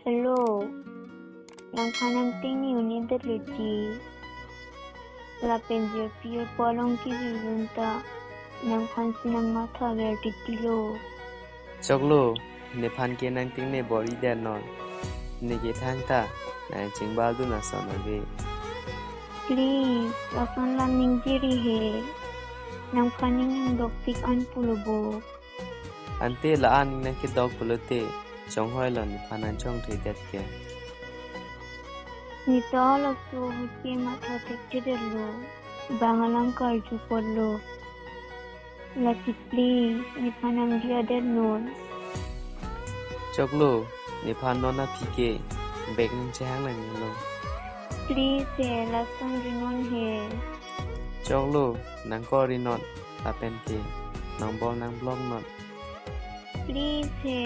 Hello, nang panangting unit luci. La penjia pia polong ki junta nang pansinang mata ver titilo. Choklo, ne phan ke nang ting ne body den non. Ne ke thang ta, na ching bal du na son ave. Please, lasan lan ning jiri he. Nang paning ang doktik an pulubo. Ante la an ne ke dog pulote, chong hoi lon phanan chong thei det ke. Nito lakso hukke mata tektirelo. Bangalang kalju pollo. Lati please, ni panang dia den non. Choklo, ne phan non na phike, bek ning chang lang lo. Please, he, lasan rinon he. Choklo, nang ko ri non, la pen ke, nang bol nang blog non. Please, he.